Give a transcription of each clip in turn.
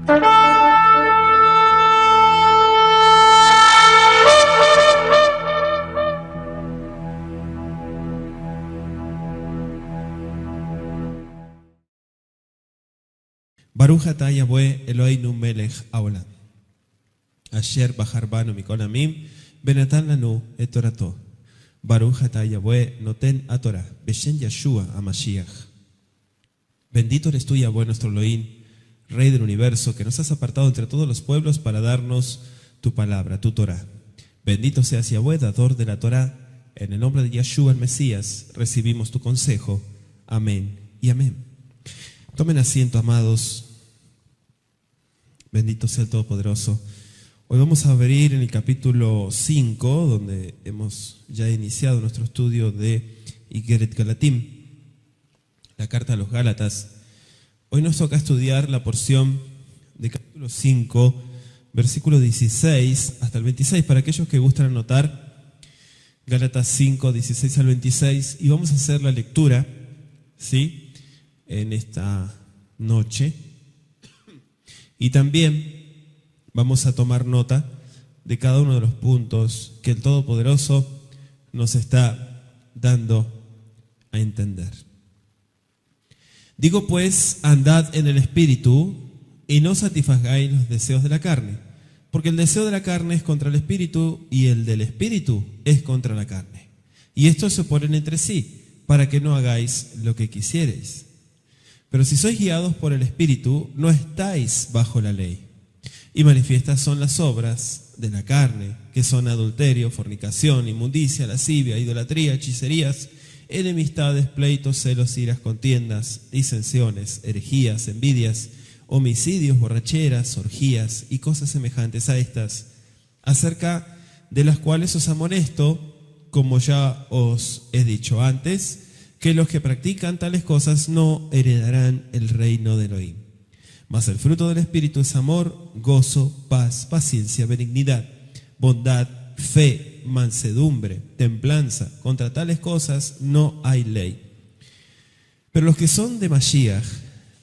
Baruch atah Yahweh Eloheinu melech haolam, asher bahar banu mikol amim, benatan lanu et torato. Baruch atah Yahweh noten atorah, beshem Yeshua HaMashiach. Bendito eres tú, Yahweh, nuestro Elohim, Rey del universo, que nos has apartado entre todos los pueblos para darnos tu palabra, tu Torah. Bendito seas, Yahweh, dador de la Torah. En el nombre de Yeshua, el Mesías, recibimos tu consejo. Amén y amén. Tomen asiento, amados. Bendito sea el Todopoderoso. Hoy vamos a abrir en el capítulo 5, donde hemos ya iniciado nuestro estudio de Igeret Galatim, la carta a los Gálatas. Hoy nos toca estudiar la porción de capítulo 5, versículo 16 hasta el 26, para aquellos que gustan anotar, Gálatas 5, 16 al 26, y vamos a hacer la lectura, ¿sí?, en esta noche. Y también vamos a tomar nota de cada uno de los puntos que el Todopoderoso nos está dando a entender. Digo pues, andad en el Espíritu y no satisfagáis los deseos de la carne, porque el deseo de la carne es contra el Espíritu y el del Espíritu es contra la carne. Y estos se oponen entre sí, para que no hagáis lo que quisierais. Pero si sois guiados por el Espíritu, no estáis bajo la ley. Y manifiestas son las obras de la carne, que son adulterio, fornicación, inmundicia, lascivia, idolatría, hechicerías, enemistades, pleitos, celos, iras, contiendas, disensiones, herejías, envidias, homicidios, borracheras, orgías y cosas semejantes a estas, acerca de las cuales os amonesto, como ya os he dicho antes, que los que practican tales cosas no heredarán el reino de Elohim. Mas el fruto del Espíritu es amor, gozo, paz, paciencia, benignidad, bondad, fe, mansedumbre, templanza. Contra tales cosas no hay ley. Pero los que son de Mashiach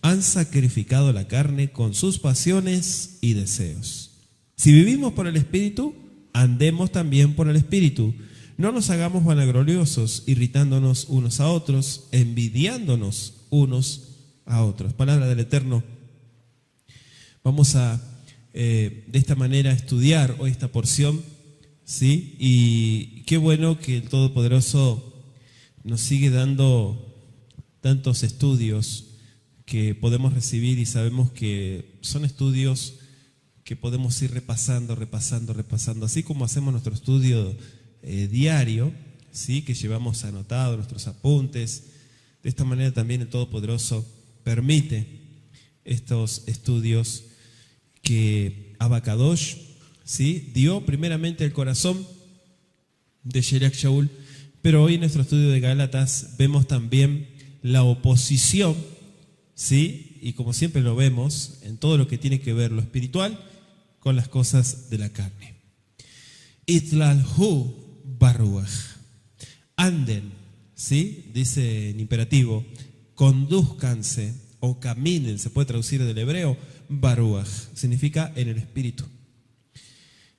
han sacrificado la carne con sus pasiones y deseos. Si vivimos por el Espíritu, andemos también por el Espíritu. No nos hagamos vanagloriosos, irritándonos unos a otros, envidiándonos unos a otros. Palabra del Eterno. Vamos a, de esta manera, estudiar hoy esta porción, ¿sí? Y qué bueno que el Todopoderoso nos sigue dando tantos estudios que podemos recibir, y sabemos que son estudios que podemos ir repasando, así como hacemos nuestro estudio diario, ¿sí?, que llevamos anotado nuestros apuntes. De esta manera también el Todopoderoso permite estos estudios que Abacadosh, ¿sí?, dio primeramente el corazón de Sheriach Shaul, pero hoy en nuestro estudio de Gálatas vemos también la oposición, ¿sí?, y como siempre lo vemos en todo lo que tiene que ver lo espiritual con las cosas de la carne. Itlalhu Baruach. Anden, ¿sí?, dice en imperativo, conduzcanse o caminen, se puede traducir del hebreo, Baruach, significa en el Espíritu.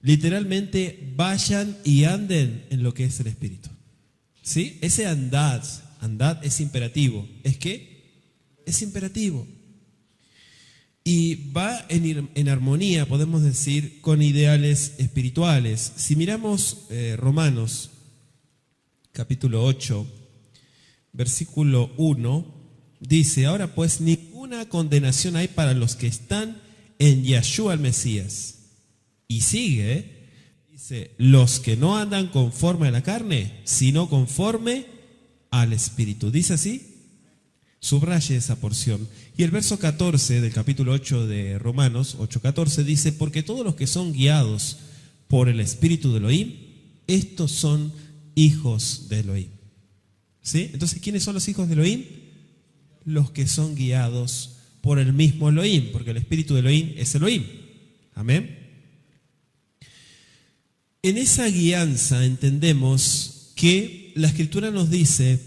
Literalmente, vayan y anden en lo que es el Espíritu, ¿sí? Ese andad es imperativo. ¿Es qué? Es imperativo. Y va en armonía, podemos decir, con ideales espirituales. Si miramos Romanos, capítulo 8, versículo 1, dice: ahora pues ninguna condenación hay para los que están en Yeshua el Mesías. Y sigue, dice: los que no andan conforme a la carne, sino conforme al Espíritu. ¿Dice así? Subraye esa porción. Y el verso 14 del capítulo 8 de Romanos, 8:14, dice: porque todos los que son guiados por el Espíritu de Elohim, estos son hijos de Elohim. ¿Sí? Entonces, ¿quiénes son los hijos de Elohim? Los que son guiados por el mismo Elohim, porque el Espíritu de Elohim es Elohim. Amén. En esa guianza entendemos que la Escritura nos dice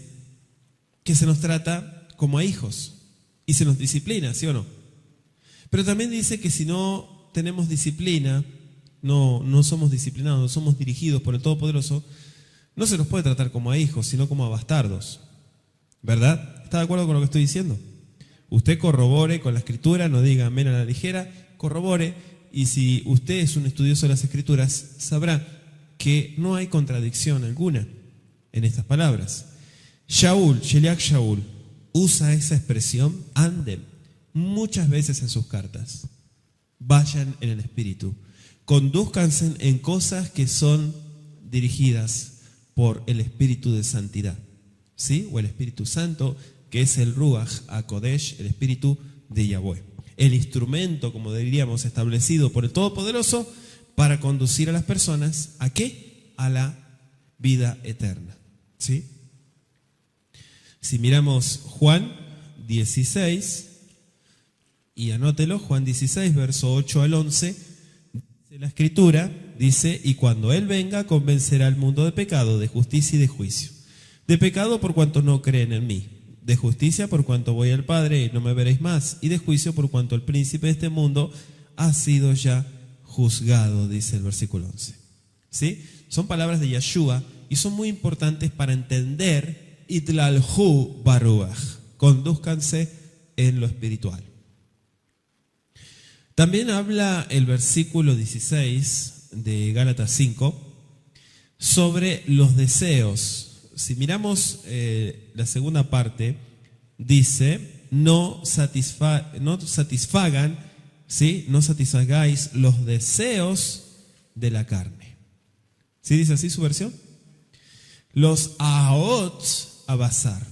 que se nos trata como a hijos y se nos disciplina, ¿sí o no? Pero también dice que si no tenemos disciplina, no somos disciplinados, no somos dirigidos por el Todopoderoso, no se nos puede tratar como a hijos, sino como a bastardos. ¿Verdad? ¿Está de acuerdo con lo que estoy diciendo? Usted corrobore con la Escritura, no diga amén a la ligera, corrobore, y si usted es un estudioso de las Escrituras, sabrá que no hay contradicción alguna en estas palabras. Sheliach Shaul, usa esa expresión, anden, muchas veces en sus cartas. Vayan en el Espíritu, conduzcanse en cosas que son dirigidas por el Espíritu de Santidad, ¿sí? O el Espíritu Santo, que es el Ruach HaKodesh, el Espíritu de Yahweh. El instrumento, como diríamos, establecido por el Todopoderoso para conducir a las personas, ¿a qué? A la vida eterna, ¿sí? Si miramos Juan 16, y anótelo, Juan 16, verso 8 al 11, dice la Escritura, dice, y cuando Él venga, convencerá al mundo de pecado, de justicia y de juicio. De pecado por cuanto no creen en mí, de justicia por cuanto voy al Padre y no me veréis más, y de juicio por cuanto el príncipe de este mundo ha sido ya juzgado, dice el versículo 11. ¿Sí? Son palabras de Yeshua y son muy importantes para entender Itlalhu Baruach, condúzcanse en lo espiritual. También habla el versículo 16 de Gálatas 5 sobre los deseos. Si miramos la segunda parte, dice, no satisfagan, ¿sí? No satisfagáis los deseos de la carne. ¿Sí dice así su versión? Los aot abasar.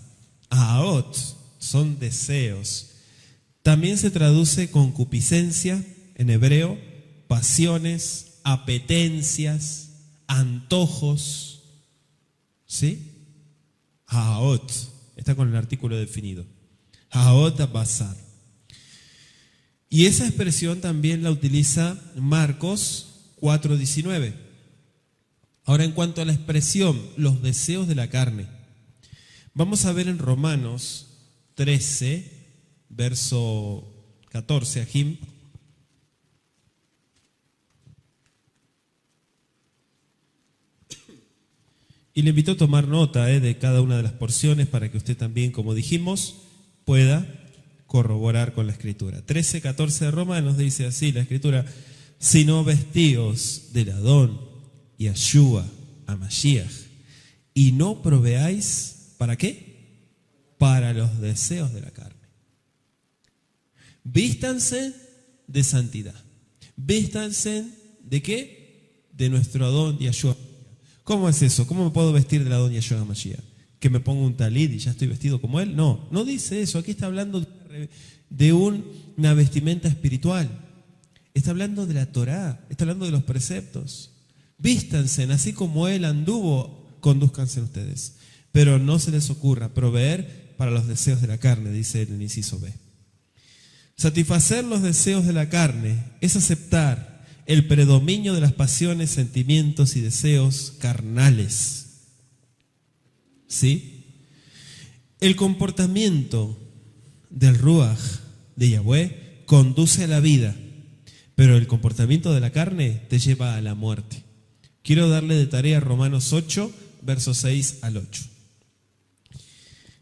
Aot son deseos. También se traduce concupiscencia en hebreo, pasiones, apetencias, antojos. ¿Sí? Haot, está con el artículo definido. Haot abasar. Y esa expresión también la utiliza Marcos 4:19. Ahora, en cuanto a la expresión, los deseos de la carne, vamos a ver en Romanos 13, verso 14, Ajim. Y le invito a tomar nota de cada una de las porciones para que usted también, como dijimos, pueda corroborar con la Escritura. 13:14 de Roma nos dice así la Escritura: sino vestíos del Adón y Yeshua, a Mashiach, y no proveáis, ¿para qué? Para los deseos de la carne. Vístanse de santidad. Vístanse ¿de qué? De nuestro Adón Yeshua. ¿Cómo es eso? ¿Cómo me puedo vestir del Adón Yeshua Mashiach? ¿Que me pongo un talid y ya estoy vestido como él? No, no dice eso. Aquí está hablando de una vestimenta espiritual. Está hablando de la Torá, está hablando de los preceptos. Vístanse, así como él anduvo, condúzcanse ustedes. Pero no se les ocurra proveer para los deseos de la carne, dice en el inciso B. Satisfacer los deseos de la carne es aceptar el predominio de las pasiones, sentimientos y deseos carnales. ¿Sí? El comportamiento del Ruach de Yahweh conduce a la vida, pero el comportamiento de la carne te lleva a la muerte. Quiero darle de tarea Romanos 8, versos 6 al 8.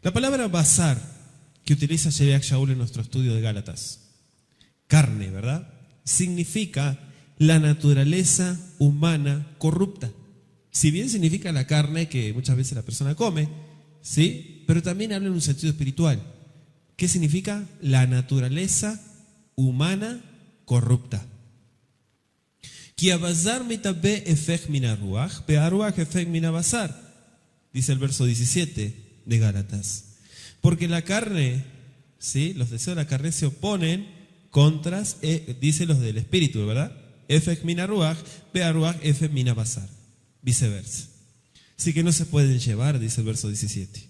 La palabra basar, que utiliza Sheliach Shaul en nuestro estudio de Gálatas, carne, ¿verdad? Significa la naturaleza humana corrupta. Si bien significa la carne que muchas veces la persona come, ¿sí? Pero también habla en un sentido espiritual. ¿Qué significa? La naturaleza humana corrupta. Dice el verso 17 de Gálatas. Porque la carne, ¿sí? Los deseos de la carne se oponen contra, dice los del espíritu, ¿verdad? Efek mina ruach, bea ruach, efek mina basar. Viceversa. Así que no se pueden llevar, dice el verso 17.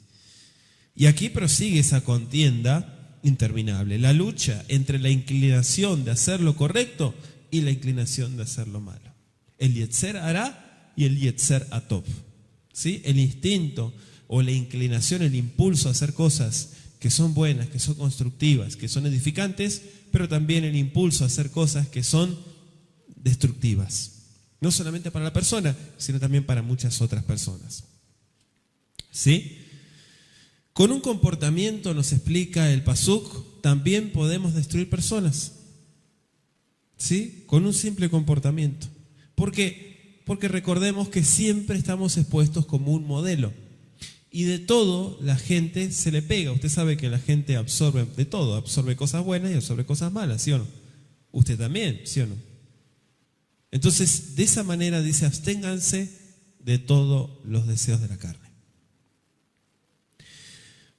Y aquí prosigue esa contienda interminable. La lucha entre la inclinación de hacer lo correcto y la inclinación de hacer lo malo. El yetzer hará y el yetzer atov. ¿Sí? El instinto o la inclinación, el impulso a hacer cosas que son buenas, que son constructivas, que son edificantes, pero también el impulso a hacer cosas que son destructivas. No solamente para la persona, sino también para muchas otras personas. ¿Sí? Con un comportamiento, nos explica el Pasuk, también podemos destruir personas. ¿Sí? Con un simple comportamiento. ¿Por qué? Porque recordemos que siempre estamos expuestos como un modelo. Y de todo la gente se le pega. Usted sabe que la gente absorbe de todo, absorbe cosas buenas y absorbe cosas malas, ¿sí o no? Usted también, ¿sí o no? Entonces, de esa manera dice, absténganse de todos los deseos de la carne.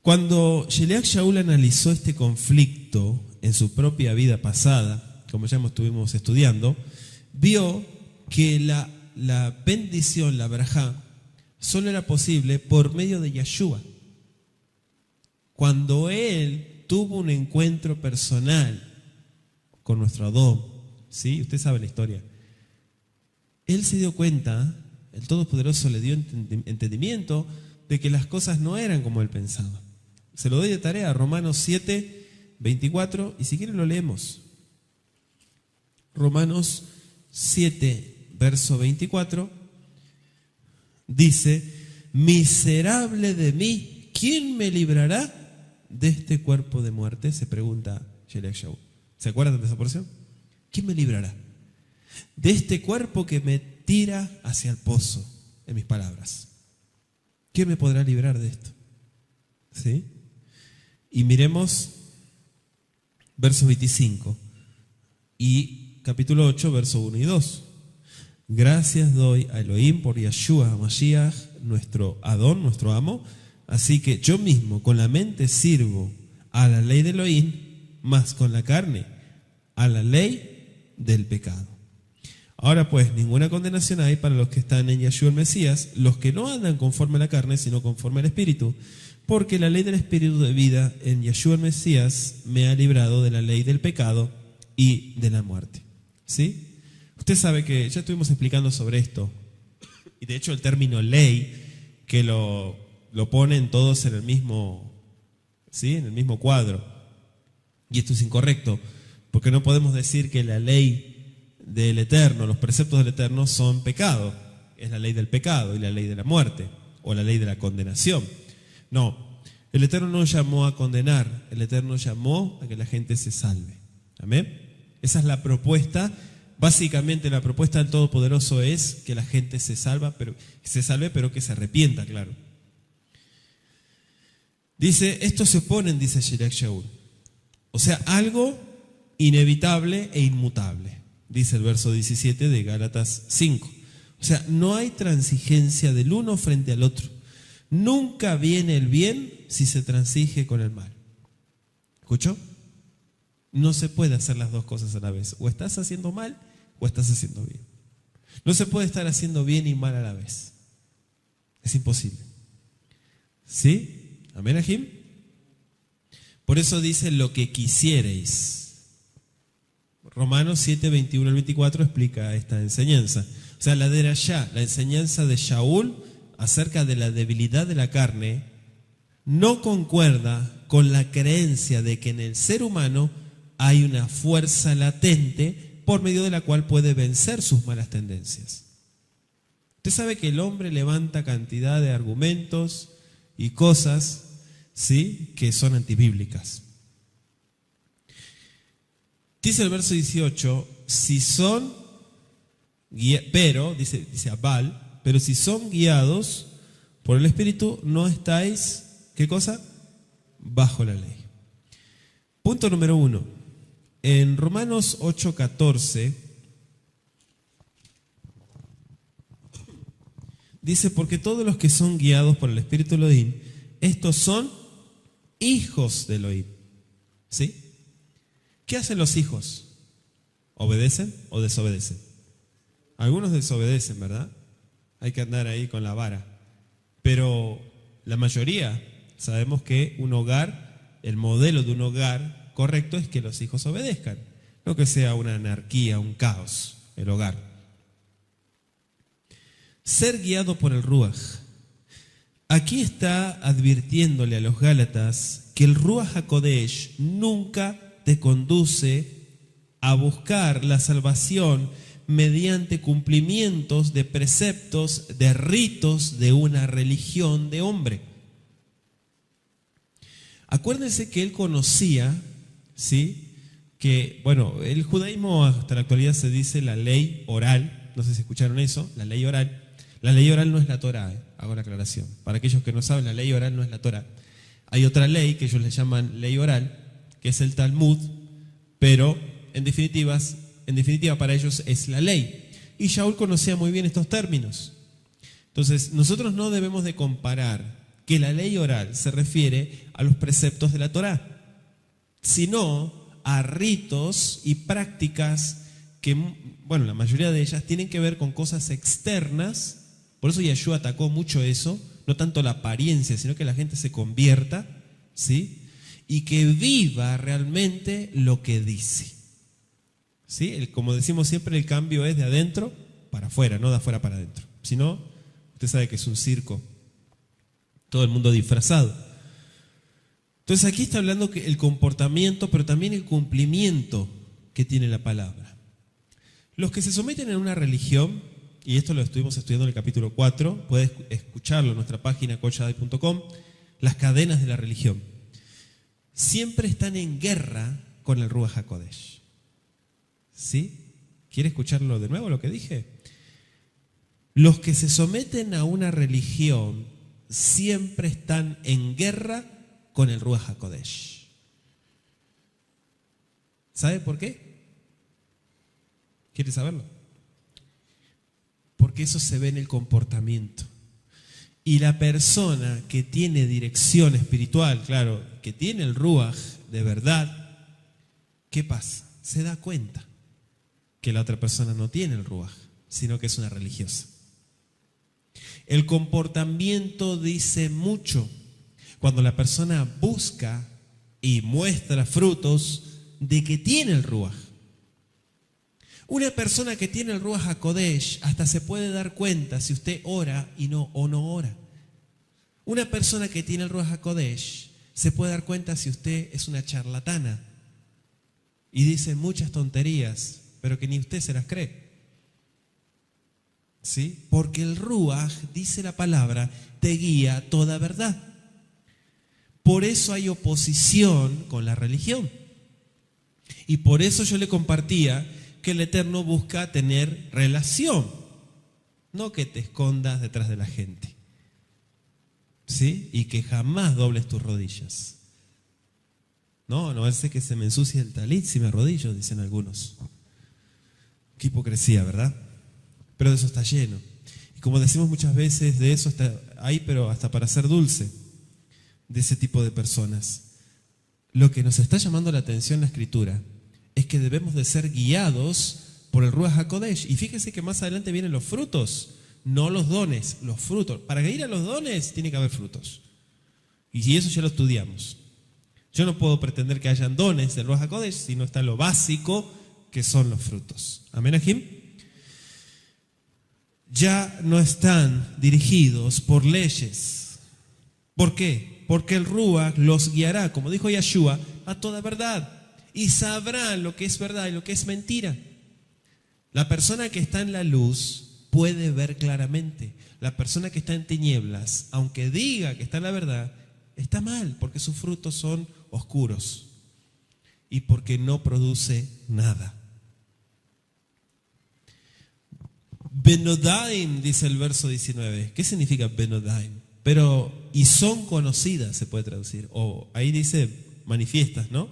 Cuando Sheleach Shaul analizó este conflicto en su propia vida pasada, como ya estuvimos estudiando, vio que la bendición, la brajá, solo era posible por medio de Yeshua. Cuando él tuvo un encuentro personal con nuestro Adón, ¿sí? Usted sabe la historia. Él se dio cuenta, el Todopoderoso le dio entendimiento de que las cosas no eran como él pensaba. Se lo doy de tarea, Romanos 7, 24, y si quieren lo leemos. Romanos 7, verso 24, dice, miserable de mí, ¿quién me librará de este cuerpo de muerte? Se pregunta Sheleach Shaul. ¿Se acuerdan de esa porción? ¿Quién me librará de este cuerpo que me tira hacia el pozo? En mis palabras, ¿quién me podrá librar de esto? ¿Sí? Y miremos verso 25 y capítulo 8, verso 1 y 2. Gracias doy a Elohim por Yeshua Mashiach, nuestro Adón, nuestro amo. Así que yo mismo con la mente sirvo a la ley de Elohim, más con la carne a la ley del pecado. Ahora pues, ninguna condenación hay para los que están en Yeshua el Mesías, los que no andan conforme a la carne, sino conforme al Espíritu, porque la ley del Espíritu de vida en Yeshua el Mesías me ha librado de la ley del pecado y de la muerte. ¿Sí? Usted sabe que ya estuvimos explicando sobre esto, y de hecho el término ley, que lo ponen todos en el mismo, ¿sí? En el mismo cuadro, y esto es incorrecto, porque no podemos decir que la ley del Eterno, los preceptos del Eterno son pecado. Es la ley del pecado y la ley de la muerte, o la ley de la condenación. No, el Eterno no llamó a condenar, el Eterno llamó a que la gente se salve. ¿Amén? Esa es la propuesta. Básicamente la propuesta del Todopoderoso es que la gente se salve, pero que se arrepienta, claro. Dice, estos se oponen, dice Sheleach Shaul. O sea, algo inevitable e inmutable, dice el verso 17 de Gálatas 5. O sea, no hay transigencia del uno frente al otro. Nunca viene el bien si se transige con el mal. ¿Escuchó? No se puede hacer las dos cosas a la vez. O estás haciendo mal o estás haciendo bien. No se puede estar haciendo bien y mal a la vez. Es imposible. ¿Sí? ¿Amén, Ajim? Por eso dice lo que quisiereis. Romanos 7, 21 al 24 explica esta enseñanza. O sea, la derashá, la enseñanza de Shaul acerca de la debilidad de la carne, no concuerda con la creencia de que en el ser humano hay una fuerza latente por medio de la cual puede vencer sus malas tendencias. Usted sabe que el hombre levanta cantidad de argumentos y cosas, ¿sí?, que son antibíblicas. Dice el verso 18, si son, pero, dice Abal, pero si son guiados por el Espíritu, no estáis, ¿qué cosa? Bajo la ley. Punto número 1. En Romanos 8:14 dice, porque todos los que son guiados por el Espíritu Elohim, estos son hijos de Elohim. ¿Sí? ¿Qué hacen los hijos? ¿Obedecen o desobedecen? Algunos desobedecen, ¿verdad? Hay que andar ahí con la vara. Pero la mayoría sabemos que un hogar, el modelo de un hogar correcto es que los hijos obedezcan, no que sea una anarquía, un caos, el hogar. Ser guiado por el Ruach. Aquí está advirtiéndole a los Gálatas que el Ruach HaKodesh nunca te conduce a buscar la salvación mediante cumplimientos de preceptos, de ritos de una religión de hombre. Acuérdense que él conocía, ¿sí?, que, bueno, el judaísmo hasta la actualidad se dice la ley oral. No sé si escucharon eso, la ley oral. La ley oral no es la Torá, hago la aclaración. Para aquellos que no saben, la ley oral no es la Torá. Hay otra ley que ellos le llaman ley oral, que es el Talmud, pero en definitiva para ellos es la ley. Y Shaul conocía muy bien estos términos. Entonces, nosotros no debemos de comparar que la ley oral se refiere a los preceptos de la Torá, sino a ritos y prácticas que, bueno, la mayoría de ellas tienen que ver con cosas externas. Por eso Yeshua atacó mucho eso, no tanto la apariencia, sino que la gente se convierta, ¿sí?, y que viva realmente lo que dice, ¿sí? Como decimos siempre, el cambio es de adentro para afuera, no de afuera para adentro. Si no, usted sabe que es un circo, todo el mundo disfrazado. Entonces aquí está hablando que el comportamiento, pero también el cumplimiento que tiene la palabra. Los que se someten a una religión, y esto lo estuvimos estudiando en el capítulo 4, puedes escucharlo en nuestra página coachadai.com, las cadenas de la religión, siempre están en guerra con el Ruach HaKodesh. ¿Sí? ¿Quiere escucharlo de nuevo lo que dije? Los que se someten a una religión siempre están en guerra con el Ruach HaKodesh. ¿Sabe por qué? ¿Quiere saberlo? Porque eso se ve en el comportamiento. Y la persona que tiene dirección espiritual, claro, que tiene el Ruach de verdad, ¿qué pasa? Se da cuenta que la otra persona no tiene el Ruach, sino que es una religiosa. El comportamiento dice mucho. Cuando la persona busca y muestra frutos de que tiene el Ruach. Una persona que tiene el Ruach HaKodesh hasta se puede dar cuenta si usted ora o no ora. Una persona que tiene el Ruach HaKodesh se puede dar cuenta si usted es una charlatana y dice muchas tonterías, pero que ni usted se las cree. ¿Sí? Porque el Ruach, dice la palabra, te guía a toda verdad. Por eso hay oposición con la religión. Y por eso yo le compartía que el Eterno busca tener relación, no que te escondas detrás de la gente, ¿sí? Y que jamás dobles tus rodillas. No hace que se me ensucie el talit si me arrodillo, dicen algunos. Qué hipocresía, ¿verdad? Pero de eso está lleno. Y como decimos muchas veces, de eso está ahí, pero hasta para ser dulce, de ese tipo de personas. Lo que nos está llamando la atención la Escritura es que debemos de ser guiados por el Ruach HaKodesh. Y fíjense que más adelante vienen los frutos, no los dones, los frutos. Para ir a los dones tiene que haber frutos. Y eso ya lo estudiamos. Yo no puedo pretender que hayan dones del Ruach HaKodesh si no está lo básico, que son los frutos. Amén, Ajim. Ya no están dirigidos por leyes. ¿Por qué? Porque el Ruach los guiará, como dijo Yeshua, a toda verdad. Y sabrán lo que es verdad y lo que es mentira. La persona que está en la luz puede ver claramente. La persona que está en tinieblas, aunque diga que está en la verdad, está mal, porque sus frutos son oscuros y porque no produce nada. Benodaim, dice el verso 19. ¿Qué significa Benodaim? Pero, y son conocidas, se puede traducir. O ahí dice manifiestas, ¿no?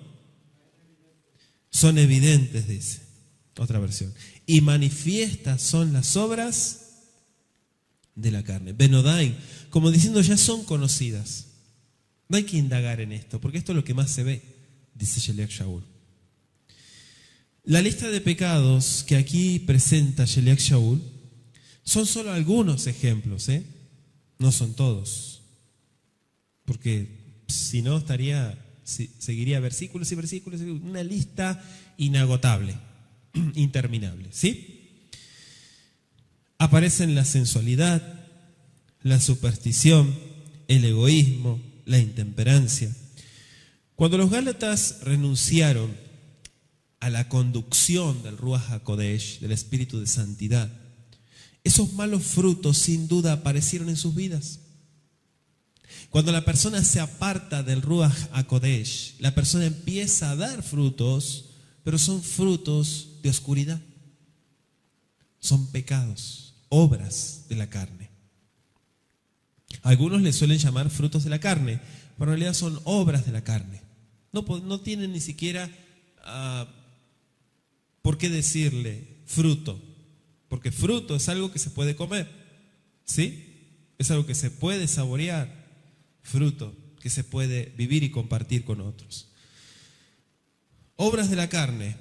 Son evidentes, dice otra versión. Y manifiestas son las obras de la carne. Benodaim, como diciendo, ya son conocidas. No hay que indagar en esto, porque esto es lo que más se ve, dice Sheliach Shaul. La lista de pecados que aquí presenta Sheliach Shaul son solo algunos ejemplos, ¿eh? No son todos. Porque si no seguiría versículos y versículos, una lista inagotable, interminable, ¿sí? Aparecen la sensualidad, la superstición, el egoísmo, la intemperancia. Cuando los Gálatas renunciaron a la conducción del Ruach HaKodesh, del Espíritu de Santidad, esos malos frutos sin duda aparecieron en sus vidas. Cuando la persona se aparta del Ruach HaKodesh, la persona empieza a dar frutos, pero son frutos de oscuridad. Son pecados, obras de la carne. Algunos le suelen llamar frutos de la carne, pero en realidad son obras de la carne. No tienen ni siquiera por qué decirle fruto, porque fruto es algo que se puede comer, ¿sí? Es algo que se puede saborear, fruto que se puede vivir y compartir con otros. Obras de la carne,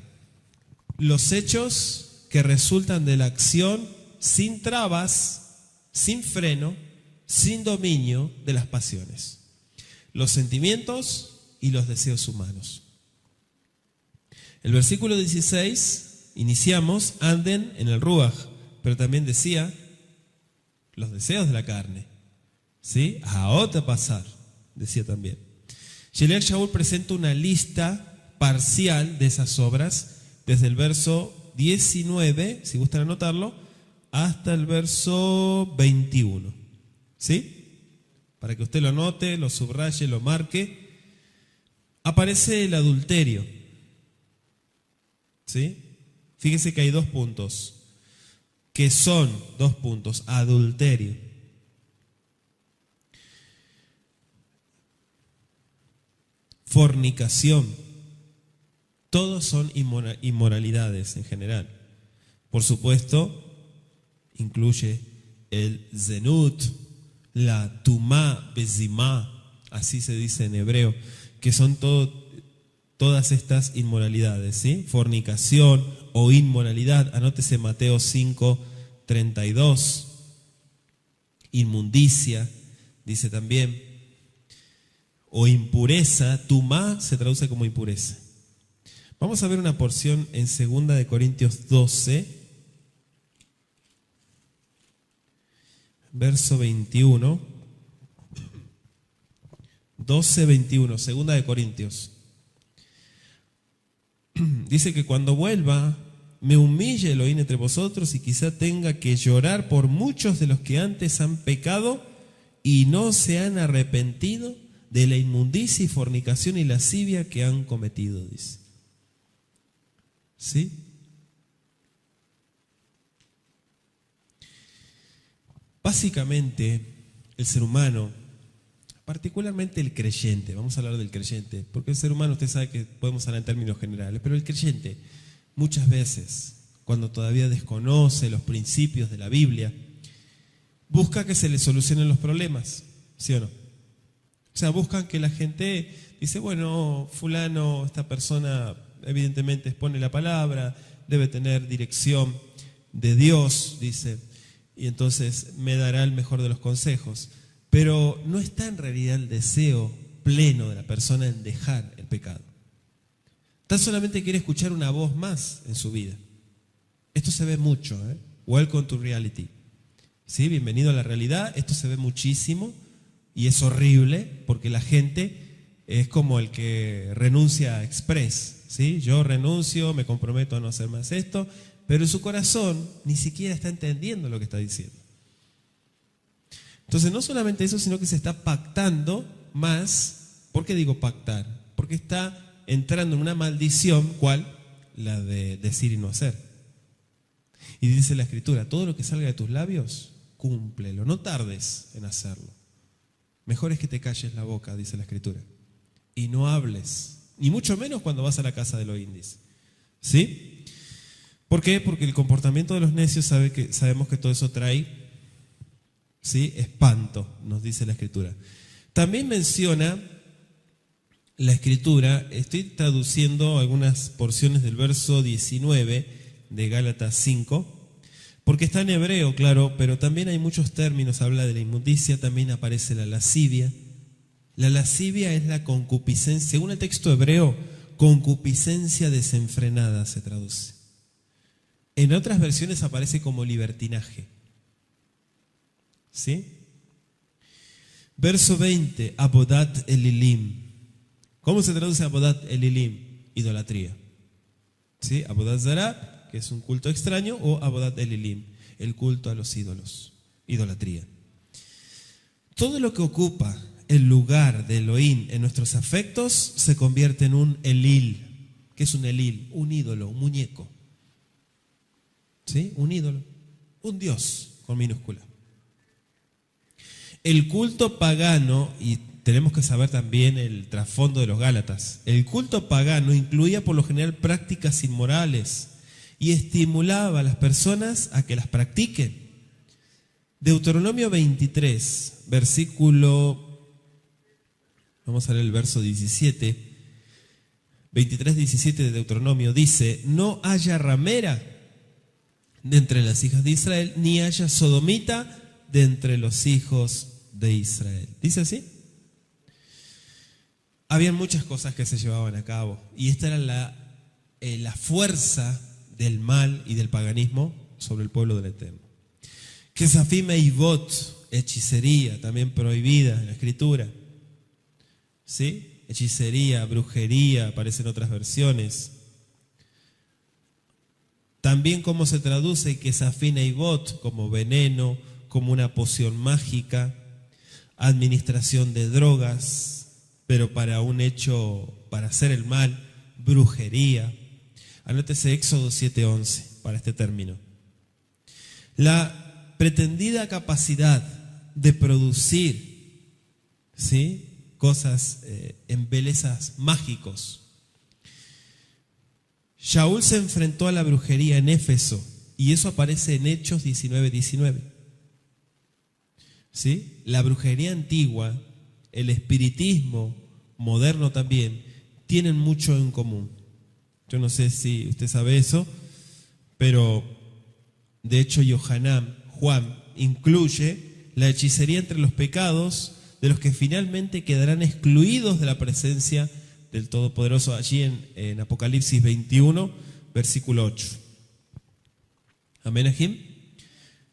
los hechos que resultan de la acción sin trabas, sin freno, sin dominio de las pasiones, los sentimientos y los deseos humanos. El versículo 16, iniciamos, anden en el Ruach, pero también decía, los deseos de la carne, ¿sí? Haot pasar, decía también. Sheliach Shaul presenta una lista parcial de esas obras, desde el verso 19, si gustan anotarlo, hasta el verso 21, ¿sí? Para que usted lo anote, lo subraye, lo marque. Aparece el adulterio, ¿sí? Fíjese que hay 2 puntos, que son 2 puntos, adulterio. Fornicación, todos son inmoralidades en general. Por supuesto, incluye el zenut, la tumá, bezimá, así se dice en hebreo, que son todas estas inmoralidades, ¿sí? Fornicación o inmoralidad, anótese Mateo 5:32, inmundicia, dice también, o impureza, tumá se traduce como impureza. Vamos a ver una porción en 2 Corintios 12, verso 21. 12:21, 2 Corintios. Dice que cuando vuelva, me humille Elohim entre vosotros y quizá tenga que llorar por muchos de los que antes han pecado y no se han arrepentido de la inmundicia y fornicación y lascivia que han cometido, dice. ¿Sí? Básicamente, el ser humano, particularmente el creyente, vamos a hablar del creyente, porque el ser humano usted sabe que podemos hablar en términos generales, pero el creyente muchas veces, cuando todavía desconoce los principios de la Biblia, busca que se le solucionen los problemas, ¿sí o no? O sea, buscan que la gente dice, bueno, fulano, esta persona evidentemente expone la palabra, debe tener dirección de Dios, dice, y entonces me dará el mejor de los consejos. Pero no está en realidad el deseo pleno de la persona en dejar el pecado. Tan solamente quiere escuchar una voz más en su vida. Esto se ve mucho, ¿eh? Welcome to reality. ¿Sí? Bienvenido a la realidad. Esto se ve muchísimo y es horrible porque la gente es como el que renuncia a express, ¿sí? Yo renuncio, me comprometo a no hacer más esto, pero en su corazón ni siquiera está entendiendo lo que está diciendo. Entonces no solamente eso, sino que se está pactando más. ¿Por qué digo pactar? Porque está entrando en una maldición, ¿cuál? La de decir y no hacer. Y dice la Escritura, todo lo que salga de tus labios, cúmplelo, no tardes en hacerlo. Mejor es que te calles la boca, dice la Escritura, y no hables, ni mucho menos cuando vas a la casa de Elohim, dice. ¿Sí? ¿Por qué? Porque el comportamiento de los necios sabemos que todo eso trae, ¿sí?, espanto, nos dice la Escritura. También menciona la Escritura, estoy traduciendo algunas porciones del verso 19 de Gálatas 5, porque está en hebreo, claro, pero también hay muchos términos, habla de la inmundicia, también aparece la lascivia. La lascivia es la concupiscencia, según el texto hebreo, concupiscencia desenfrenada se traduce. En otras versiones aparece como libertinaje. ¿Sí? Verso 20, Abodat Elilim. ¿Cómo se traduce Abodat Elilim? Idolatría. ¿Sí? Abodat Zará, que es un culto extraño, o Abodat Elilim, el culto a los ídolos, idolatría. Todo lo que ocupa el lugar de Elohim en nuestros afectos se convierte en un Elil. ¿Qué es un Elil? Un ídolo, un muñeco. ¿Sí? Un ídolo, un dios con minúscula. El culto pagano, y tenemos que saber también el trasfondo de los Gálatas, el culto pagano incluía por lo general prácticas inmorales y estimulaba a las personas a que las practiquen. Deuteronomio 23, versículo, vamos a leer el verso 17, 23-17 de Deuteronomio dice: no haya ramera de entre las hijas de Israel, ni haya sodomita de entre los hijos de Israel. ¿Dice así? Habían muchas cosas que se llevaban a cabo, y esta era la fuerza del mal y del paganismo sobre el pueblo del Eterno. Kesafim e Ivot, hechicería, también prohibida en la escritura. ¿Sí? Hechicería, brujería, aparecen otras versiones. También cómo se traduce Kesafim e Ivot, como veneno, como una poción mágica, administración de drogas, pero para un hecho, para hacer el mal, brujería. Anótese Éxodo 7:11 para este término. La pretendida capacidad de producir, ¿sí?, cosas, embelezas mágicos. Shaul se enfrentó a la brujería en Éfeso, y eso aparece en Hechos 19:19. ¿Sí? La brujería antigua, el espiritismo moderno también, tienen mucho en común. Yo no sé si usted sabe eso, pero de hecho Juan incluye la hechicería entre los pecados de los que finalmente quedarán excluidos de la presencia del Todopoderoso, allí en Apocalipsis 21, versículo 8. Amén, Ajim.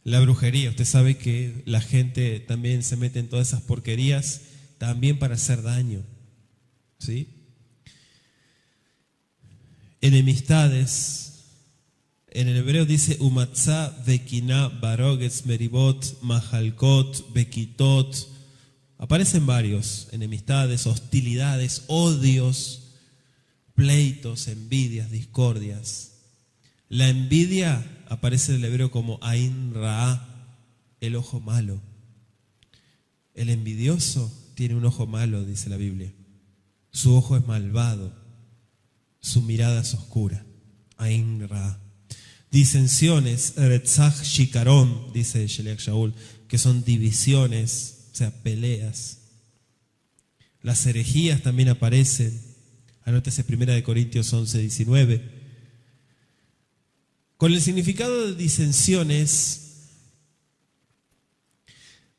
La brujería, usted sabe que la gente también se mete en todas esas porquerías también para hacer daño, ¿sí? Enemistades. En el hebreo dice Umatzá, Bekiná, Barogetz, Meribot, Mahalkot, Bekitot. Aparecen varios: enemistades, hostilidades, odios, pleitos, envidias, discordias. La envidia aparece en el hebreo como Ain Ra, el ojo malo. El envidioso tiene un ojo malo, dice la Biblia. Su ojo es malvado, su mirada es oscura. Ain Ra. Disensiones, Retzach Shikaron, dice Sheliach Shaul, que son divisiones, o sea, peleas. Las herejías también aparecen. Anótese 1 Corintios 11:19. Con el significado de disensiones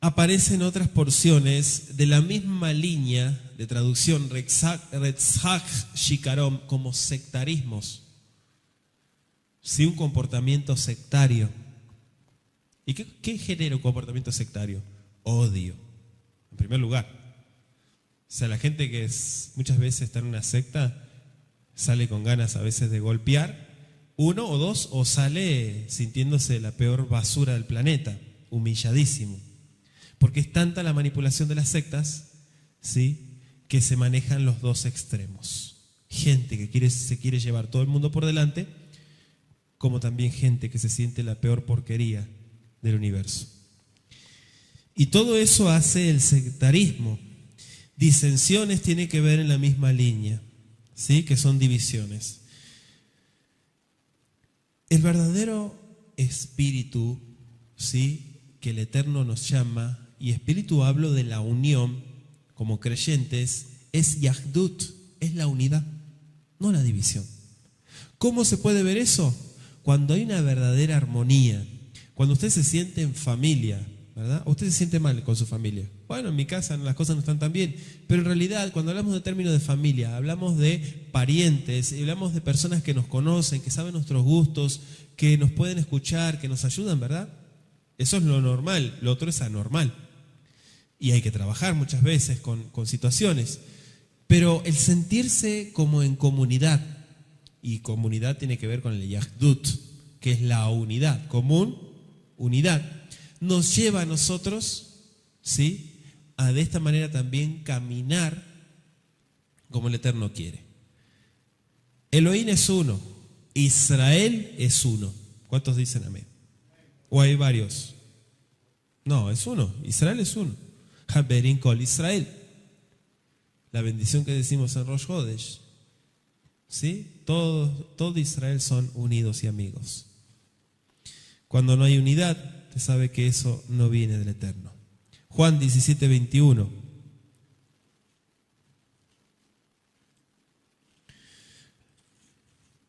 aparecen otras porciones de la misma línea de traducción, Retzach Shikaron, como sectarismos. Sí, un comportamiento sectario. ¿Y qué genera un comportamiento sectario? Odio, en primer lugar. O sea, la gente que muchas veces está en una secta sale con ganas a veces de golpear uno o dos, o sale sintiéndose la peor basura del planeta, humilladísimo. Porque es tanta la manipulación de las sectas, ¿sí?, que se manejan los dos extremos. Gente que se quiere llevar todo el mundo por delante, como también gente que se siente la peor porquería del universo. Y todo eso hace el sectarismo. Disensiones tiene que ver en la misma línea, ¿sí?, que son divisiones. El verdadero espíritu, ¿sí?, que el Eterno nos llama, y espíritu hablo de la unión como creyentes, es Yahdut, es la unidad, no la división. ¿Cómo se puede ver eso? Cuando hay una verdadera armonía, cuando usted se siente en familia, ¿verdad? O usted se siente mal con su familia. Bueno, en mi casa las cosas no están tan bien, pero en realidad cuando hablamos de términos de familia, hablamos de parientes, hablamos de personas que nos conocen, que saben nuestros gustos, que nos pueden escuchar, que nos ayudan, ¿verdad? Eso es lo normal, lo otro es anormal. Y hay que trabajar muchas veces con situaciones. Pero el sentirse como en comunidad Y comunidad tiene que ver con el Yahdut, que es la unidad, común, unidad. Nos lleva a nosotros, ¿sí?, a de esta manera también caminar como el Eterno quiere. Elohim es uno, Israel es uno. ¿Cuántos dicen amén? ¿O hay varios? No, es uno, Israel es uno. Haberin kol Israel. La bendición que decimos en Rosh Hodesh. ¿Sí? Todo Israel son unidos y amigos. Cuando no hay unidad, usted sabe que eso no viene del Eterno. Juan 17:21.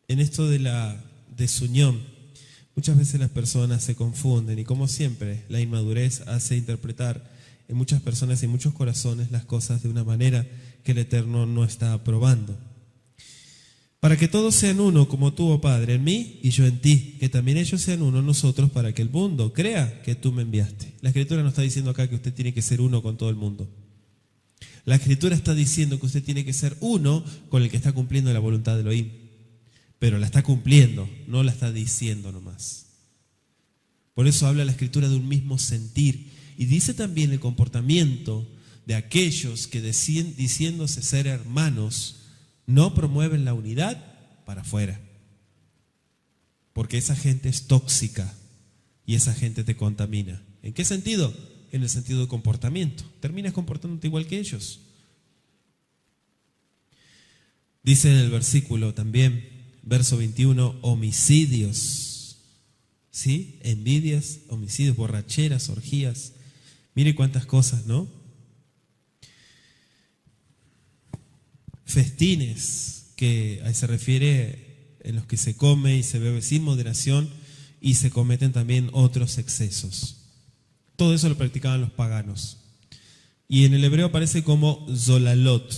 En esto de la desunión, muchas veces las personas se confunden y, como siempre, la inmadurez hace interpretar en muchas personas y en muchos corazones las cosas de una manera que el Eterno no está aprobando. Para que todos sean uno, como tú, oh Padre, en mí y yo en ti, que también ellos sean uno en nosotros, para que el mundo crea que tú me enviaste. La Escritura no está diciendo acá que usted tiene que ser uno con todo el mundo. La Escritura está diciendo que usted tiene que ser uno con el que está cumpliendo la voluntad de Elohim. Pero la está cumpliendo, no la está diciendo nomás. Por eso habla la Escritura de un mismo sentir. Y dice también el comportamiento de aquellos que diciéndose ser hermanos, no promueven la unidad para afuera. Porque esa gente es tóxica y esa gente te contamina. ¿En qué sentido? En el sentido de comportamiento. Terminas comportándote igual que ellos. Dice en el versículo también, verso 21, homicidios. ¿Sí? Envidias, homicidios, borracheras, orgías. Mire cuántas cosas, ¿no? Festines, que se refiere en los que se come y se bebe sin moderación y se cometen también otros excesos. Todo eso lo practicaban los paganos. Y en el hebreo aparece como zolalot.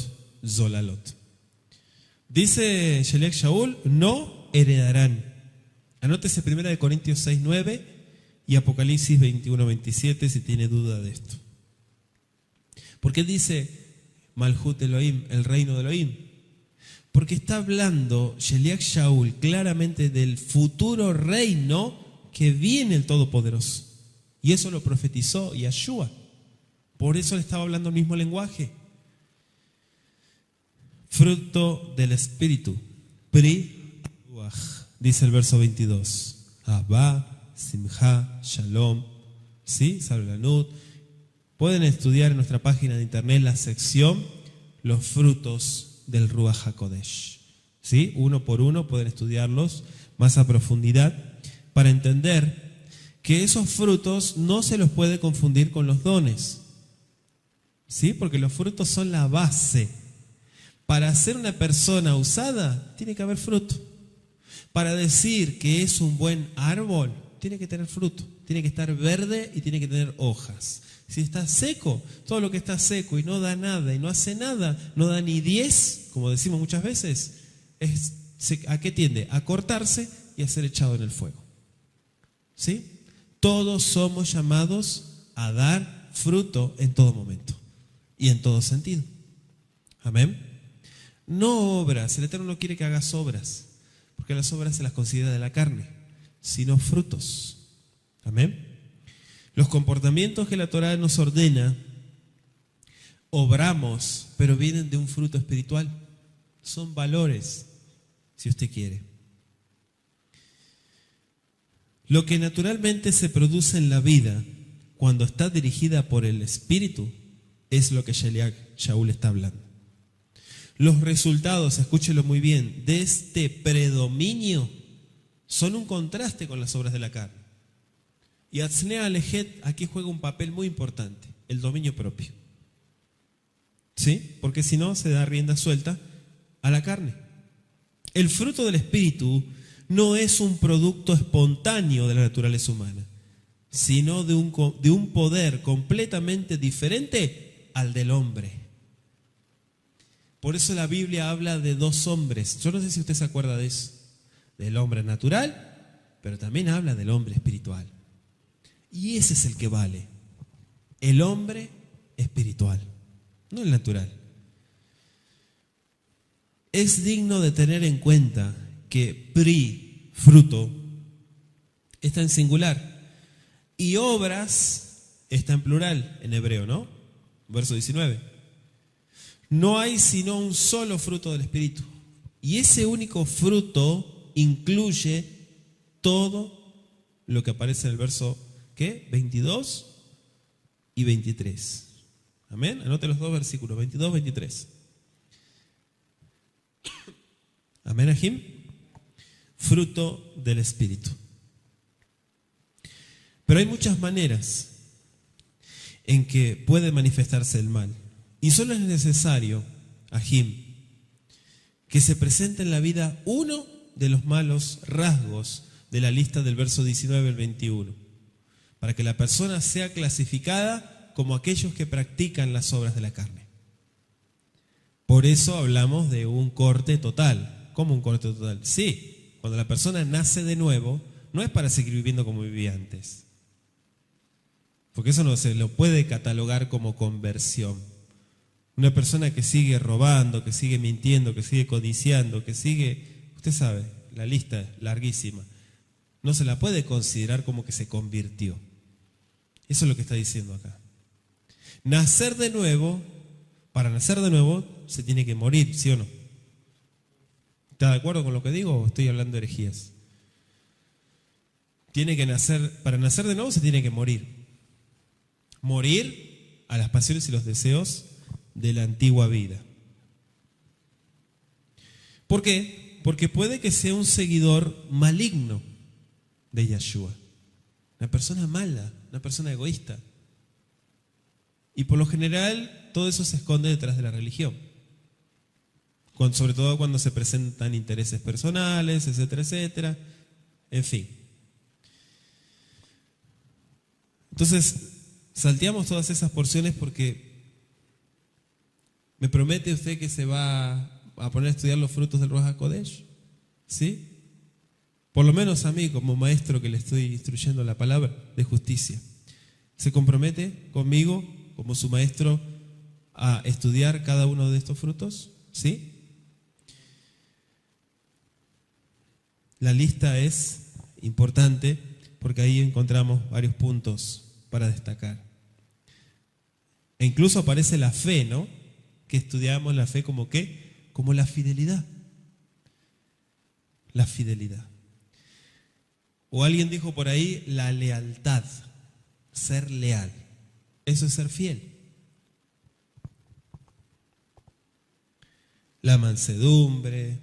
Dice Sheliach Shaul, no heredarán. Anótese 1 Corintios 6:9 y Apocalipsis 21:27 si tiene duda de esto. ¿Por qué dice Malhut Elohim, el reino de Elohim? Porque está hablando Sheliach Shaul claramente del futuro reino que viene el Todopoderoso. Y eso lo profetizó Yeshua. Por eso le estaba hablando el mismo lenguaje. Fruto del Espíritu. Pri Ruach, dice el verso 22. Abba, Simha, Shalom. ¿Sí? Sablanut. Pueden estudiar en nuestra página de internet la sección Los frutos del Ruach HaKodesh. ¿Sí? Uno por uno pueden estudiarlos más a profundidad para entender que esos frutos no se los puede confundir con los dones. ¿Sí? Porque los frutos son la base. Para ser una persona usada, tiene que haber fruto. Para decir que es un buen árbol, tiene que tener fruto. Tiene que estar verde y tiene que tener hojas. Si está seco, todo lo que está seco y no da nada y no hace nada, no da ni 10, como decimos muchas veces, ¿a qué tiende? A cortarse y a ser echado en el fuego. ¿Sí? Todos somos llamados a dar fruto en todo momento y en todo sentido. Amén. No obras, el Eterno no quiere que hagas obras, porque las obras se las considera de la carne, sino frutos. Amén. Los comportamientos que la Torá nos ordena, obramos, pero vienen de un fruto espiritual. Son valores, si usted quiere. Lo que naturalmente se produce en la vida, cuando está dirigida por el Espíritu, es lo que Sheliach Shaul está hablando. Los resultados, escúchelo muy bien, de este predominio son un contraste con las obras de la carne. Y Atznea Alejet aquí juega un papel muy importante, el dominio propio. ¿Sí? Porque si no, se da rienda suelta a la carne. El fruto del Espíritu no es un producto espontáneo de la naturaleza humana, sino de un poder completamente diferente al del hombre. Por eso la Biblia habla de dos hombres. Yo no sé si usted se acuerda de eso. Del hombre natural, pero también habla del hombre espiritual. Y ese es el que vale. El hombre espiritual, no el natural. Es digno de tener en cuenta que pri, fruto, está en singular y obras está en plural en hebreo, ¿no? Verso 19. No hay sino un solo fruto del Espíritu. Y ese único fruto incluye todo lo que aparece en el verso, ¿qué? 22 y 23. Amén. Anote los dos versículos, 22 y 23. Amén, Ajim. Fruto del Espíritu. Pero hay muchas maneras en que puede manifestarse el mal. Y solo es necesario, Ajim, que se presente en la vida uno de los malos rasgos de la lista del verso 19 al 21, para que la persona sea clasificada como aquellos que practican las obras de la carne. Por eso hablamos de un corte total. ¿Cómo un corte total? Sí, cuando la persona nace de nuevo, no es para seguir viviendo como vivía antes, porque eso no se lo puede catalogar como conversión. Una persona que sigue robando, que sigue mintiendo, que sigue codiciando, que sigue, usted sabe, la lista es larguísima, no se la puede considerar como que se convirtió. Eso es lo que está diciendo acá. Nacer de nuevo, para nacer de nuevo se tiene que morir, ¿sí o no? ¿Está de acuerdo con lo que digo o estoy hablando de herejías? Tiene que nacer, para nacer de nuevo se tiene que morir. Morir a las pasiones y los deseos de la antigua vida. ¿Por qué? Porque puede que sea un seguidor maligno de Yeshua, una persona mala, una persona egoísta. Y por lo general todo eso se esconde detrás de la religión, sobre todo cuando se presentan intereses personales, etcétera, etcétera, en fin. Entonces, salteamos todas esas porciones porque ¿me promete usted que se va a poner a estudiar los frutos del Ruach HaKodesh? ¿Sí? Por lo menos a mí, como maestro que le estoy instruyendo la palabra de justicia. ¿Se compromete conmigo, como su maestro, a estudiar cada uno de estos frutos? ¿Sí? La lista es importante porque ahí encontramos varios puntos para destacar. E incluso aparece la fe, ¿no? Que estudiamos la fe como ¿qué? Como la fidelidad. La fidelidad. O alguien dijo por ahí la lealtad, ser leal. Eso es ser fiel. La mansedumbre,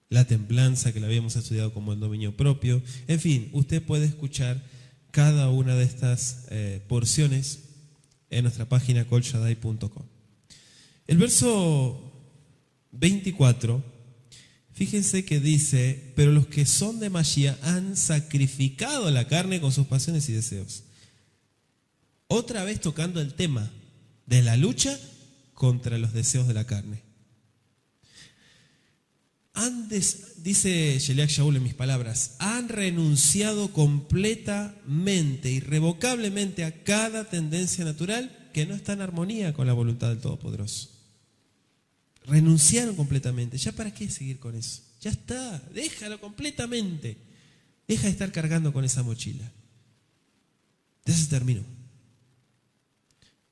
la templanza, que la habíamos estudiado como el dominio propio. En fin, usted puede escuchar cada una de estas porciones en nuestra página kolshaddai.com. El verso 24, fíjense que dice, pero los que son de Mashiach han sacrificado la carne con sus pasiones y deseos. Otra vez tocando el tema de la lucha contra los deseos de la carne. Dice Sheliach Shaul en mis palabras, han renunciado completamente, irrevocablemente a cada tendencia natural que no está en armonía con la voluntad del Todopoderoso. Renunciaron completamente. ¿Ya para qué seguir con eso? Ya está, déjalo completamente. Deja de estar cargando con esa mochila. Ya se terminó.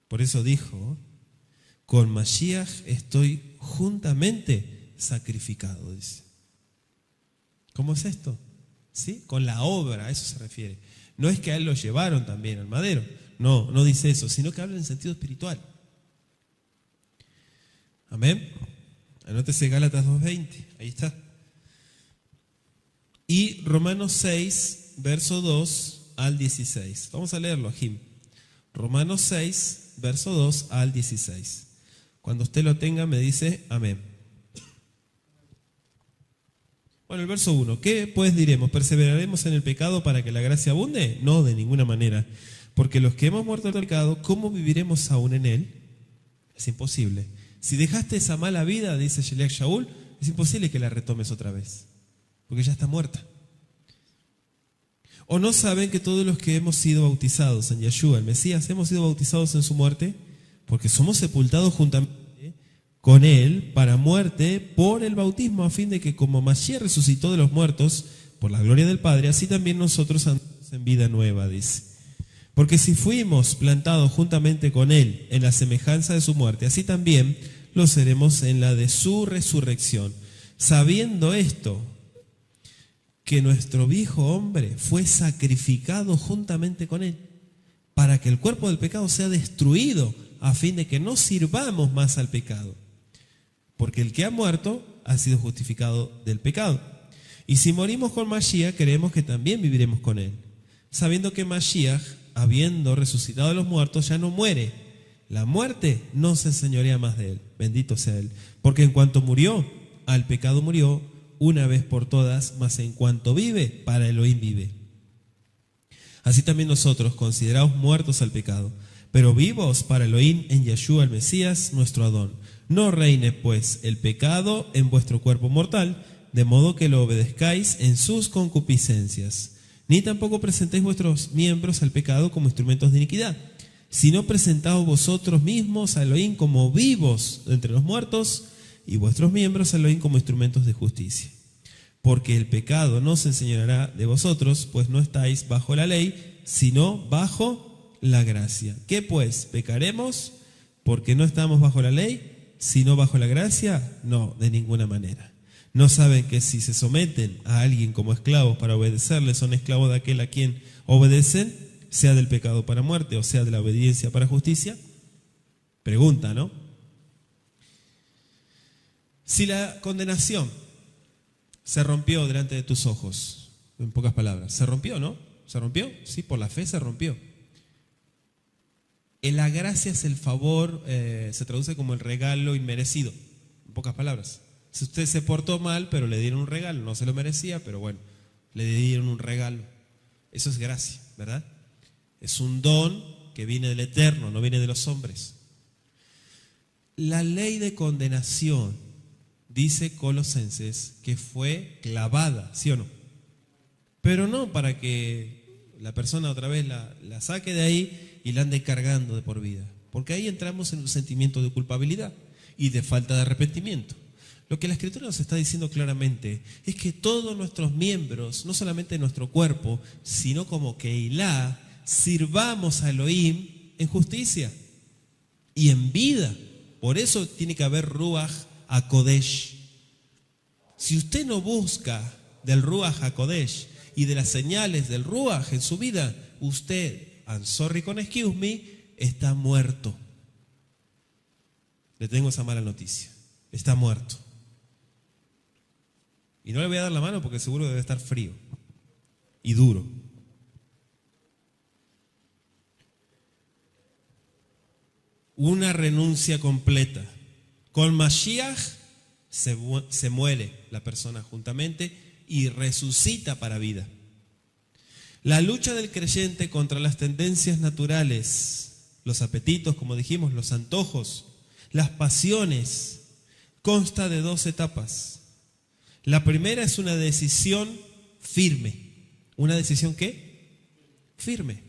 Por eso dijo, con Mashiach estoy juntamente sacrificado, dice. ¿Cómo es esto? ¿Sí? Con la obra, a eso se refiere. No es que a él lo llevaron también al madero. No, no dice eso, sino que habla en sentido espiritual. Amén. Anótese Gálatas 2:20, ahí está. Y Romanos 6, verso 2 al 16. Vamos a leerlo, Jim. Romanos 6, verso 2 al 16. Cuando usted lo tenga me dice amén. Bueno, el verso 1. ¿Qué pues diremos? ¿Perseveraremos en el pecado para que la gracia abunde? No, de ninguna manera. Porque los que hemos muerto al pecado, ¿cómo viviremos aún en él? Es imposible. Si dejaste esa mala vida, dice Sheliach Shaul, es imposible que la retomes otra vez, porque ya está muerta. ¿O no saben que todos los que hemos sido bautizados en Yeshua, el Mesías, hemos sido bautizados en su muerte? Porque somos sepultados juntamente con él para muerte por el bautismo, a fin de que como Mashiach resucitó de los muertos por la gloria del Padre, así también nosotros andamos en vida nueva, dice. Porque si fuimos plantados juntamente con él en la semejanza de su muerte, así también lo seremos en la de su resurrección. Sabiendo esto, que nuestro viejo hombre fue sacrificado juntamente con él, para que el cuerpo del pecado sea destruido, a fin de que no sirvamos más al pecado. Porque el que ha muerto ha sido justificado del pecado. Y si morimos con Mashiach, creemos que también viviremos con él, sabiendo que Mashiach, habiendo resucitado de los muertos, ya no muere. La muerte no se enseñorea más de él. Bendito sea él. Porque en cuanto murió, al pecado murió una vez por todas, mas en cuanto vive, para Elohim vive. Así también nosotros, considerados muertos al pecado, pero vivos para Elohim en Yeshua el Mesías, nuestro Adón. No reine pues el pecado en vuestro cuerpo mortal, de modo que lo obedezcáis en sus concupiscencias. Ni tampoco presentéis vuestros miembros al pecado como instrumentos de iniquidad, sino presentaos vosotros mismos a Elohim como vivos entre los muertos, y vuestros miembros a Elohim como instrumentos de justicia. Porque el pecado no se enseñoreará de vosotros, pues no estáis bajo la ley, sino bajo la gracia. ¿Qué pues? ¿Pecaremos porque no estamos bajo la ley, sino bajo la gracia? No, de ninguna manera. ¿No saben que si se someten a alguien como esclavos para obedecerle, son esclavos de aquel a quien obedecen, sea del pecado para muerte o sea de la obediencia para justicia? Pregunta, ¿no? Si la condenación se rompió delante de tus ojos, en pocas palabras, se rompió, ¿no? ¿Se rompió? Sí, por la fe se rompió. La gracia es el favor, se traduce como el regalo inmerecido, en pocas palabras. Si usted se portó mal, pero le dieron un regalo, no se lo merecía, pero bueno, le dieron un regalo. Eso es gracia, ¿verdad? Es un don que viene del Eterno, no viene de los hombres. La ley de condenación, dice Colosenses, que fue clavada, ¿sí o no? Pero no para que la persona otra vez la saque de ahí y la ande cargando de por vida. Porque ahí entramos en un sentimiento de culpabilidad y de falta de arrepentimiento. Lo que la Escritura nos está diciendo claramente es que todos nuestros miembros, no solamente nuestro cuerpo, sino como Keilah, sirvamos a Elohim en justicia y en vida. Por eso tiene que haber Ruach HaKodesh. Si usted no busca del Ruach HaKodesh y de las señales del Ruach en su vida, usted, I'm sorry con excuse me, está muerto. Le tengo esa mala noticia. Está muerto. Y no le voy a dar la mano porque seguro debe estar frío y duro. Una renuncia completa. Con Mashiach se muere la persona juntamente y resucita para vida. La lucha del creyente contra las tendencias naturales, los apetitos, como dijimos, los antojos, las pasiones, consta de 2 etapas. La primera es una decisión firme. ¿Una decisión qué? Firme,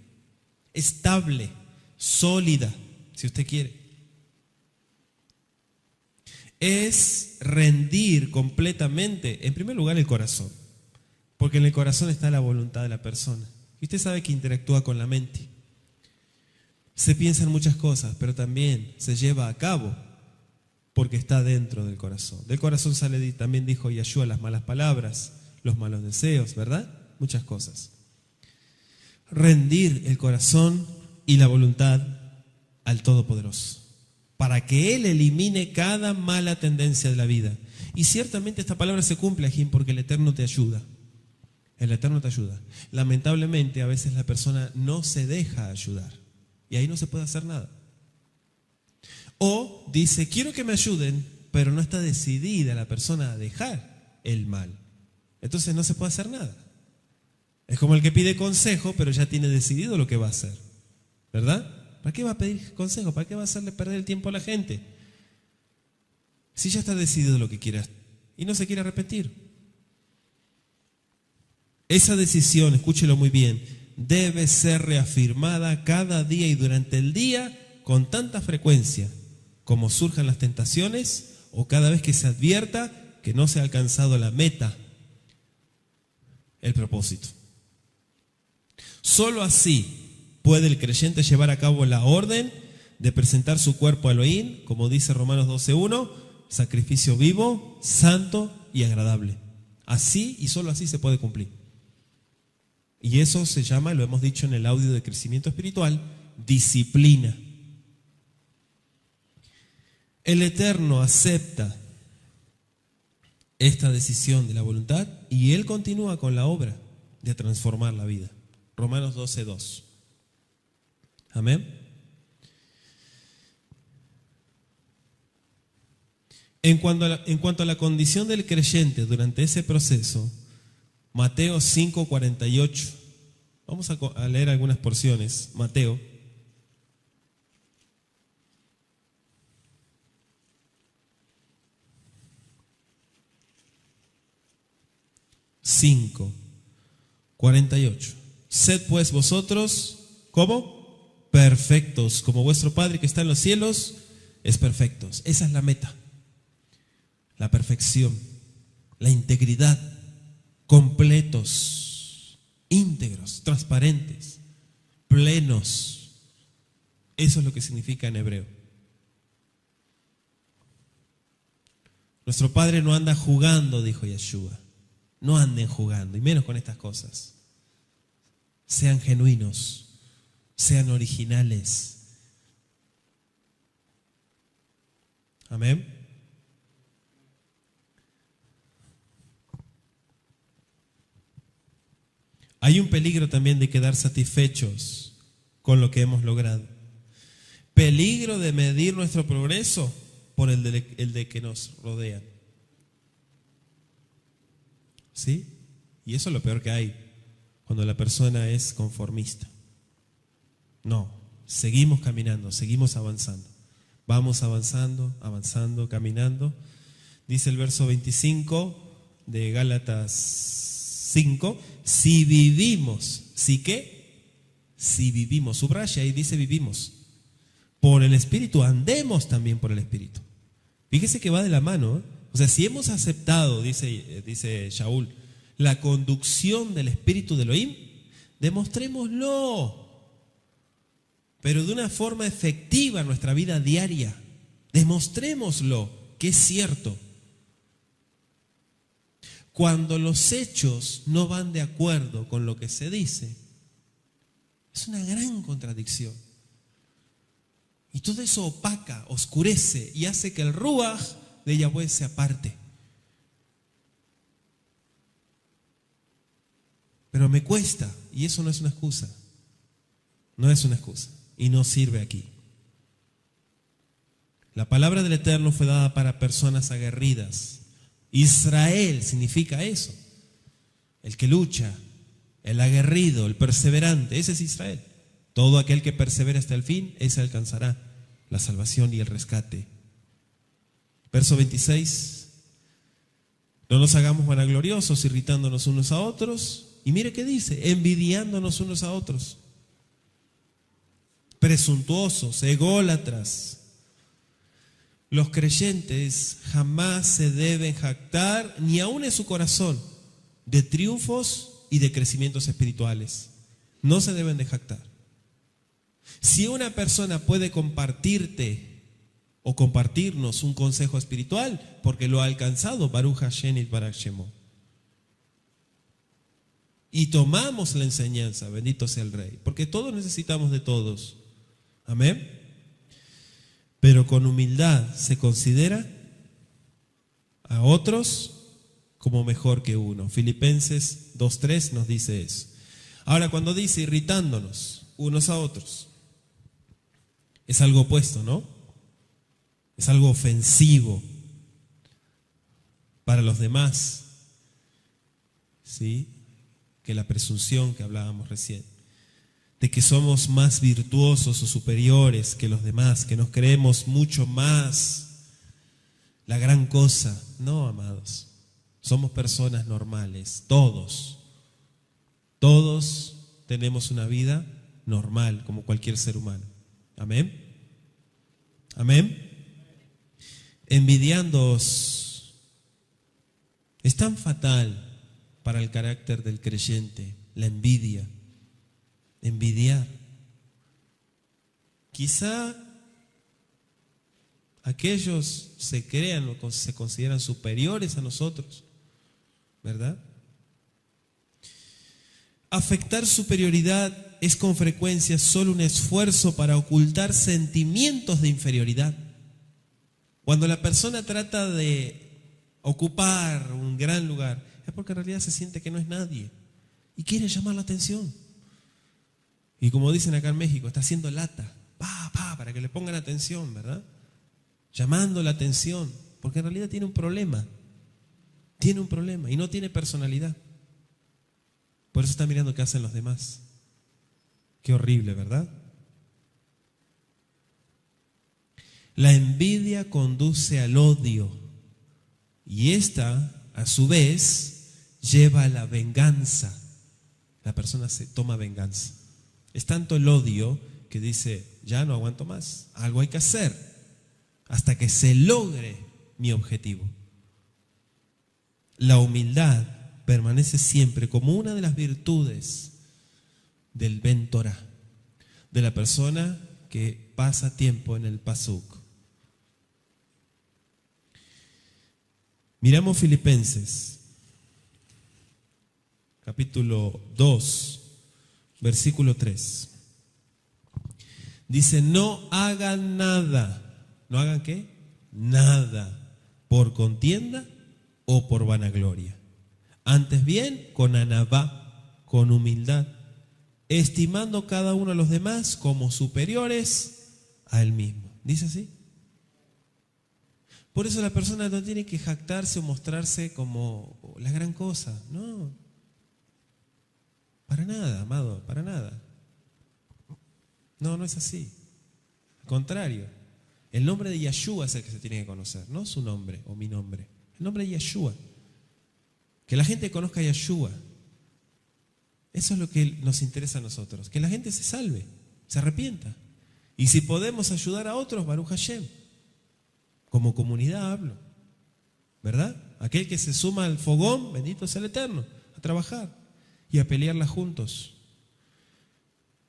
estable, sólida, si usted quiere. Es rendir completamente, en primer lugar, el corazón. Porque en el corazón está la voluntad de la persona. Y usted sabe que interactúa con la mente. Se piensa en muchas cosas, pero también se lleva a cabo porque está dentro del corazón. Del corazón sale, también dijo Yeshua, las malas palabras, los malos deseos, ¿verdad? Muchas cosas. Rendir el corazón y la voluntad al Todopoderoso, para que Él elimine cada mala tendencia de la vida. Y ciertamente esta palabra se cumple, Ajín, porque el Eterno te ayuda. El Eterno te ayuda. Lamentablemente, a veces la persona no se deja ayudar. Y ahí no se puede hacer nada. O dice, quiero que me ayuden, pero no está decidida la persona a dejar el mal. Entonces no se puede hacer nada. Es como el que pide consejo, pero ya tiene decidido lo que va a hacer. ¿Verdad? ¿Para qué va a pedir consejo? ¿Para qué va a hacerle perder el tiempo a la gente? Si ya está decidido lo que quiere hacer y no se quiere arrepentir. Esa decisión, escúchelo muy bien, debe ser reafirmada cada día y durante el día con tanta frecuencia como surjan las tentaciones o cada vez que se advierta que no se ha alcanzado la meta, el propósito. Solo así puede el creyente llevar a cabo la orden de presentar su cuerpo a Elohim, como dice Romanos 12:1, sacrificio vivo, santo y agradable. Así y solo así se puede cumplir. Y eso se llama, lo hemos dicho en el audio de crecimiento espiritual, disciplina. El Eterno acepta esta decisión de la voluntad y Él continúa con la obra de transformar la vida. Romanos 12:2. Amén. En cuanto a la condición del creyente durante ese proceso, Mateo 5:48. Vamos a leer algunas porciones. Mateo 5:48. Sed pues vosotros, ¿cómo? Perfectos, como vuestro Padre que está en los cielos es perfecto. Esa es la meta. La perfección, la integridad, completos, íntegros, transparentes, plenos. Eso es lo que significa en hebreo. Nuestro Padre no anda jugando, dijo Yeshua. No anden jugando, y menos con estas cosas. Sean genuinos, sean originales. Amén. Hay un peligro también de quedar satisfechos con lo que hemos logrado. Peligro de medir nuestro progreso por el de que nos rodean. ¿Sí? Y eso es lo peor que hay cuando la persona es conformista. No, seguimos caminando, seguimos avanzando. Vamos avanzando, avanzando, caminando. Dice el verso 25 de Gálatas 5, si vivimos, ¿sí qué? Si vivimos, subraya y dice vivimos. Por el Espíritu, andemos también por el Espíritu. Fíjese que va de la mano, ¿eh? O sea, si hemos aceptado, dice Shaul, la conducción del Espíritu de Elohim, demostrémoslo, pero de una forma efectiva en nuestra vida diaria. Demostrémoslo, que es cierto. Cuando los hechos no van de acuerdo con lo que se dice, es una gran contradicción. Y todo eso opaca, oscurece y hace que el Ruach de Yahweh se aparte. Pero me cuesta, y eso no es una excusa. No es una excusa, y no sirve aquí. La palabra del Eterno fue dada para personas aguerridas. Israel significa eso. El que lucha, el aguerrido, el perseverante, ese es Israel. Todo aquel que persevera hasta el fin, ese alcanzará la salvación y el rescate. Verso 26. No nos hagamos vanagloriosos, irritándonos unos a otros. Y mire qué dice, envidiándonos unos a otros. Presuntuosos, ególatras. Los creyentes jamás se deben jactar, ni aun en su corazón, de triunfos y de crecimientos espirituales. No se deben de jactar. Si una persona puede compartirte o compartirnos un consejo espiritual, porque lo ha alcanzado, Baruch Hashem y Barak Shemo, y tomamos la enseñanza, bendito sea el Rey, porque todos necesitamos de todos. Amén. Pero con humildad se considera a otros como mejor que uno. Filipenses 2:3 nos dice eso. Ahora, cuando dice irritándonos unos a otros, es algo opuesto, ¿no? Es algo ofensivo para los demás, ¿sí? Que la presunción que hablábamos recién, de que somos más virtuosos o superiores que los demás, que nos creemos mucho más la gran cosa. No, amados, somos personas normales, todos tenemos una vida normal como cualquier ser humano. Amén. Amén. envidiándoos. Es tan fatal para el carácter del creyente, la envidia, envidiar. Quizá aquellos se crean o se consideran superiores a nosotros, ¿verdad? Afectar superioridad es con frecuencia solo un esfuerzo para ocultar sentimientos de inferioridad. Cuando la persona trata de ocupar un gran lugar, es porque en realidad se siente que no es nadie y quiere llamar la atención. Y como dicen acá en México, está haciendo lata, para que le pongan atención, ¿verdad? Llamando la atención, porque en realidad tiene un problema y no tiene personalidad. Por eso está mirando qué hacen los demás. Qué horrible, ¿verdad? La envidia conduce al odio y esta, a su vez, lleva a la venganza. La persona se toma venganza. Es tanto el odio que dice, ya no aguanto más, algo hay que hacer hasta que se logre mi objetivo. La humildad permanece siempre como una de las virtudes del Ben Torah, de la persona que pasa tiempo en el Pasuk. Miramos Filipenses, capítulo 2, versículo 3. Dice, no hagan nada. ¿No hagan qué? Nada por contienda o por vanagloria. Antes bien, con anabá, con humildad, estimando cada uno a los demás como superiores a él mismo. ¿Dice así? Por eso la persona no tiene que jactarse o mostrarse como la gran cosa. No. Para nada, amado, para nada. No, no es así. Al contrario, el nombre de Yeshua es el que se tiene que conocer, no su nombre o mi nombre. El nombre de Yeshua. Que la gente conozca a Yeshua. Eso es lo que nos interesa a nosotros. Que la gente se salve, se arrepienta. Y si podemos ayudar a otros, Baruch Hashem. Como comunidad hablo. ¿Verdad? Aquel que se suma al fogón, bendito sea el Eterno, a trabajar y a pelearla juntos.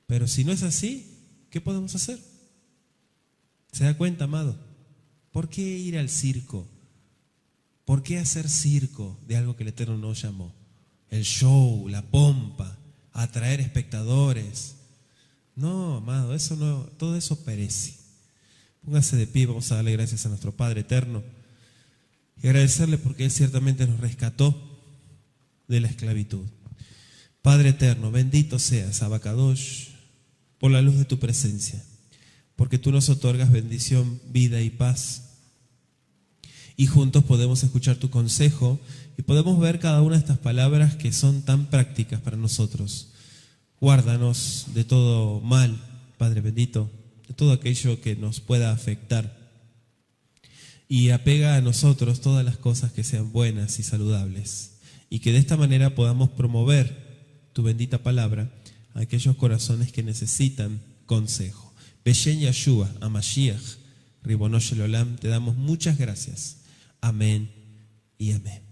Pero si no es así, ¿qué podemos hacer? ¿Se da cuenta, amado? ¿Por qué ir al circo? ¿Por qué hacer circo de algo que el Eterno no llamó? El show, la pompa, atraer espectadores. No, amado, eso no, todo eso perece. Póngase de pie, vamos a darle gracias a nuestro Padre Eterno y agradecerle porque Él ciertamente nos rescató de la esclavitud. Padre Eterno, bendito seas, Abacadosh, por la luz de tu presencia, porque tú nos otorgas bendición, vida y paz. Y juntos podemos escuchar tu consejo y podemos ver cada una de estas palabras que son tan prácticas para nosotros. Guárdanos de todo mal, Padre bendito, de todo aquello que nos pueda afectar. Y apega a nosotros todas las cosas que sean buenas y saludables. Y que de esta manera podamos promover tu bendita palabra a aquellos corazones que necesitan consejo. Beshen Yeshua, Amashiach, Ribono Shel Olam, te damos muchas gracias. Amén y amén.